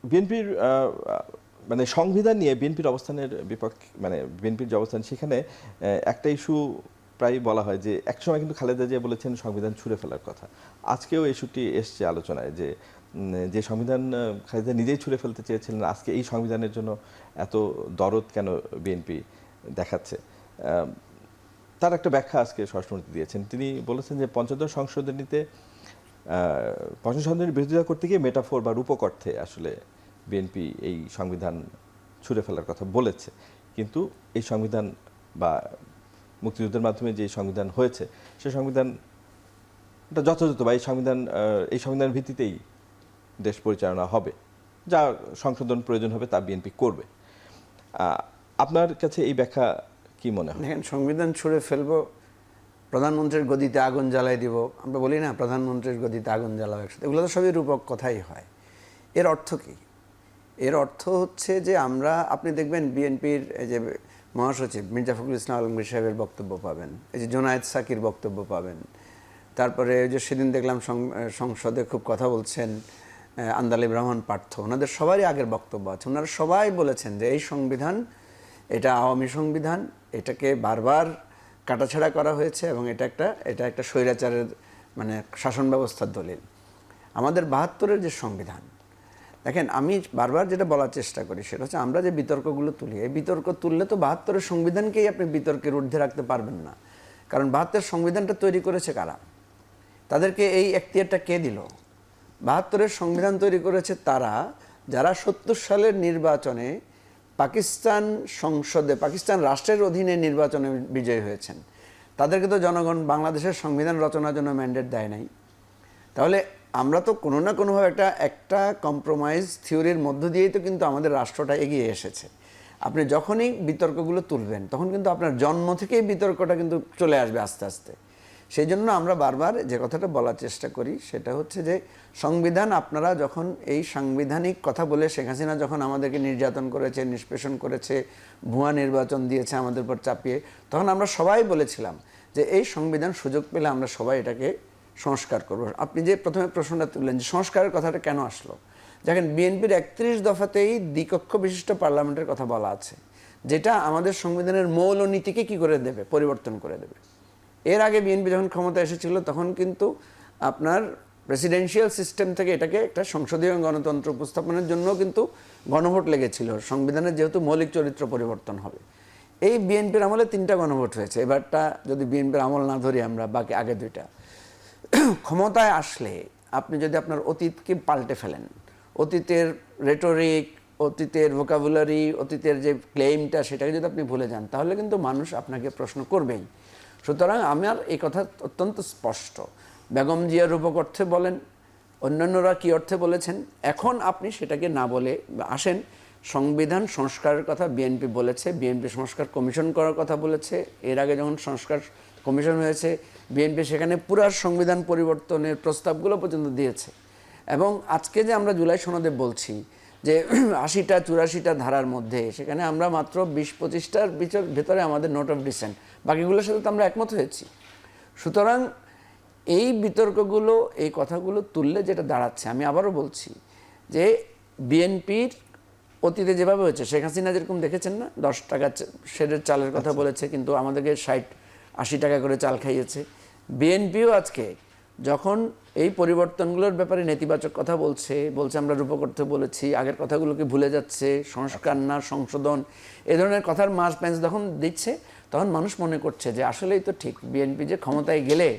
বিএনপির মানে সংবিধান নিয়ে বিএনপির অবস্থানের বিপক্ষে, মানে বিএনপির যে অবস্থান সেখানে একটা ইস্যু প্রায় বলা হয় যে একসময় কিন্তু খালেদা জিয়া বলেছেন সংবিধান ছুঁড়ে ফেলার কথা। আজকেও ইস্যুটি এসছে আলোচনায় যে যে সংবিধান খালেদা নিজেই ছুঁড়ে ফেলতে চেয়েছিলেন, আজকে এই সংবিধানের জন্য এত দরদ কেন বিএনপি দেখাচ্ছে। তার একটা ব্যাখ্যা আজকে স্বরাষ্ট্রমন্ত্রী দিয়েছেন। তিনি বলেছেন যে পঞ্চদশ সংশোধনীতে পঞ্চদশ সংশোধনীর বিরোধিতা করতে গিয়ে মেটাফোর বা রূপক অর্থে আসলে বিএনপি এই সংবিধান ছুঁড়ে ফেলার কথা বলেছে, কিন্তু এই সংবিধান বা মুক্তিযুদ্ধের মাধ্যমে যে সংবিধান হয়েছে সে সংবিধানটা যথাযথ, বা এই সংবিধানের ভিত্তিতেই দেশ পরিচালনা হবে, যা সংশোধন প্রয়োজন হবে তা বিএনপি করবে। আপনার কাছে এই ব্যাখ্যা কি মনে হয়? দেখেন, সংবিধান ছুঁড়ে ফেলবো, প্রধানমন্ত্রীর গদিতে আগুন জ্বালাই দিব, আমরা বলি না প্রধানমন্ত্রীর গদিতে আগুন জ্বালাও একসাথে, এগুলো তো সবই রূপক কথাই হয়। এর অর্থ কি? এর অর্থ হচ্ছে যে আপনি দেখবেন বিএনপির এই যে মহাসচিব মির্জা ফখরুল ইসলাম আলমগীর সাহেবের বক্তব্য পাবেন, এই যে জোনায়েদ সাকির বক্তব্য পাবেন, তারপরে ওই যে সেদিন দেখলাম সংসদে খুব কথা বলছেন আন্দালিব রহমান পার্থ, ওনাদের সবারই আগের বক্তব্য আছে। ওনারা সবাই বলেছেন যে এই সংবিধান, এটা আওয়ামী সংবিধান, এটাকে বারবার কাটাছাড়া করা হয়েছে এবং এটা একটা স্বৈরাচারের মানে শাসন ব্যবস্থার দলিল। আমাদের ৭২-এর যে সংবিধান, দেখেন আমি বারবার যেটা বলার চেষ্টা করি সেটা হচ্ছে আমরা যে বিতর্কগুলো তুলি, এই বিতর্ক তুললে তো ৭২-এর সংবিধানকেই আপনি বিতর্কের ঊর্ধ্বে রাখতে পারবেন না। কারণ ৭২-এর সংবিধানটা তৈরি করেছে কারা? তাদেরকে এই এখতিয়ারটা কে দিল? ৭২-এর সংবিধান তৈরি করেছে তারা যারা ৭০ সালের নির্বাচনে পাকিস্তান সংসদে, পাকিস্তান রাষ্ট্রের অধীনে নির্বাচনে বিজয়ী হয়েছেন। তাদেরকে তো জনগণ বাংলাদেশের সংবিধান রচনার জন্য ম্যান্ডেট দেয় নাই। তাহলে আমরা তো কোনো না কোনোভাবে একটা কম্প্রোমাইজ থিওরির মধ্য দিয়েই তো কিন্তু আমাদের রাষ্ট্রটা এগিয়ে এসেছে। আপনি যখনই বিতর্কগুলো তুলবেন তখন কিন্তু আপনার জন্ম থেকেই বিতর্কটা কিন্তু চলে আসবে আস্তে আস্তে। সেই জন্য আমরা বারবার যে কথাটা বলার চেষ্টা করি সেটা হচ্ছে যে সংবিধান, আপনারা যখন এই সাংবিধানিক কথা বলে শেখ হাসিনা যখন আমাদেরকে নির্যাতন করেছে, নিষ্পেষণ করেছে, ভুয়া নির্বাচন দিয়েছে আমাদের উপর চাপিয়ে, তখন আমরা সবাই বলেছিলাম যে এই সংবিধান সুযোগ পেলে আমরা সবাই এটাকে সংস্কার করব। আপনি যে প্রথমে প্রশ্নটা তুললেন যে সংস্কারের কথাটা কেন আসলো, দেখেন বিএনপির ৩১ দফাতেই দ্বিকক্ষ বিশিষ্ট পার্লামেন্টের কথা বলা আছে, যেটা আমাদের সংবিধানের মৌল নীতিকে কি করে দেবে, পরিবর্তন করে দেবে। এর আগে বিএনপি যখন ক্ষমতা এসেছিল তখন কিন্তু আপনার প্রেসিডেন্সিয়াল সিস্টেম থেকে এটাকে একটা সংসদীয় গণতন্ত্র উপস্থাপনের জন্য কিন্তু গণভোট লেগেছিল, সংবিধানের যেহেতু মৌলিক চরিত্র পরিবর্তন হবে। এই বিএনপির আমলে ৩টা গণভোট হয়েছে, এবারটা যদি বিএনপির আমল না ধরি আমরা, বাকি আগে 2টা। ক্ষমতায় আসলে আপনি যদি আপনার অতীতকে পাল্টে ফেলেন, অতীতের রেটরিক, অতীতের ভোকাবুলারি, অতীতের যে ক্লেইমটা সেটাকে যদি আপনি ভুলে যান তাহলে কিন্তু মানুষ আপনাকে প্রশ্ন করবেই। সুতরাং আমার এই কথা অত্যন্ত স্পষ্ট, বেগম জিয়ার রূপক অর্থে বলেন, অন্যান্যরা কী অর্থে বলেছেন, এখন আপনি সেটাকে না বলে আসেন সংবিধান সংস্কারের কথা বিএনপি বলেছে, বিএনপি সংস্কার কমিশন করার কথা বলেছে। এর আগে যখন সংস্কার কমিশন হয়েছে বিএনপি সেখানে পুরো সংবিধান পরিবর্তনের প্রস্তাবগুলো পর্যন্ত দিয়েছে। এবং আজকে যে আমরা জুলাই সনদে বলছি যে ৮০টা ৮৪টা ধারার মধ্যে সেখানে আমরা মাত্র ২০-২৫টার ভেতরে আমাদের নোট অফ ডিসেন্ট, বাকিগুলোর সাথে তো আমরা একমত হয়েছি। সুতরাং এই বিতর্কগুলো, এই কথাগুলো তুললে যেটা দাঁড়াচ্ছে, আমি আবারও বলছি যে বিএনপির অতীতে যেভাবে হয়েছে, শেখ হাসিনা যেরকম দেখেছেন না ১০ টাকা সেরের চালের কথা বলেছে কিন্তু আমাদেরকে ৬০-৮০ টাকা করে চাল খাইয়েছে, বিএনপিও আজকে যখন এই পরিবর্তনগুলোর ব্যাপারে নেতিবাচক কথা বলছে আমরা রূপক অর্থে বলেছি, আগের কথাগুলোকে ভুলে যাচ্ছে, সংস্কার না সংশোধন, এ ধরনের কথার মাস প্যাঁচ যখন দিচ্ছে তখন মানুষ মনে করছে যে আসলেই তো ঠিক, বিএনপি যে ক্ষমতায় গেলে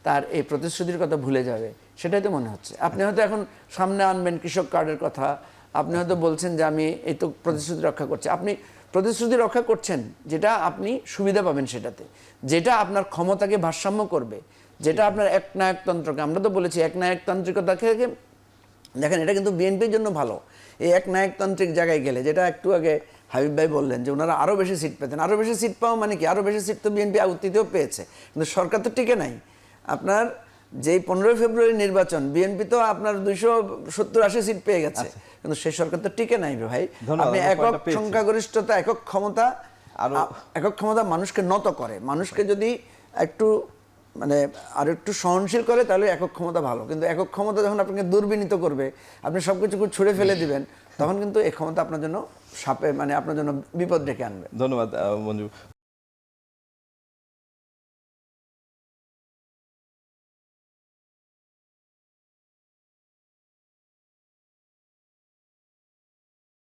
তার এই প্রতিশ্রুতির কথা ভুলে যাবে, সেটাই তো মনে হচ্ছে। আপনি হয়তো এখন সামনে আনবেন কৃষক কার্ডের কথা, আপনি হয়তো বলছেন যে আমি এই তো প্রতিশ্রুতি রক্ষা করছি, আপনি প্রতিশ্রুতি রক্ষা করছেন যেটা আপনি সুবিধা পাবেন সেটাতে, যেটা আপনার ক্ষমতাকে ভারসাম্য করবে, যেটা আপনার একনায়কতন্ত্রকে, আমরা তো বলেছি একনায়কতান্ত্রিকতাকে, দেখেন এটা কিন্তু বিএনপির জন্য ভালো। এই একনায়কতান্ত্রিক জায়গায় গেলে, যেটা একটু আগে হাবিব ভাই বললেন যে ওনারা আরও বেশি সিট পেতেন, আরও বেশি সিট পাওয়া মানে কি, আরও বেশি সিট তো বিএনপি অতীতেও পেয়েছে, কিন্তু সরকার তো টিকে নাই। আপনার যেই 15 ফেব্রুয়ারি নির্বাচন, বিএনপি তো আপনার 270-80 সিট পেয়ে গেছে, কিন্তু সেই সরকার তো টিকে নাই ভাই। আপনি একক সংখ্যাগরিষ্ঠতা, একক ক্ষমতা মানুষকে নত করে, মানুষকে যদি একটু মানে আর একটু সহনশীল করে তাহলে একক ক্ষমতা ভালো, কিন্তু একক ক্ষমতা যখন আপনাকে দুর্বিনীত করবে, আপনি সব কিছু ছুঁড়ে ফেলে দিবেন, তখন কিন্তু এই ক্ষমতা আপনার জন্য সাপে মানে আপনার জন্য বিপদ ডেকে আনবে। ধন্যবাদ মঞ্জু।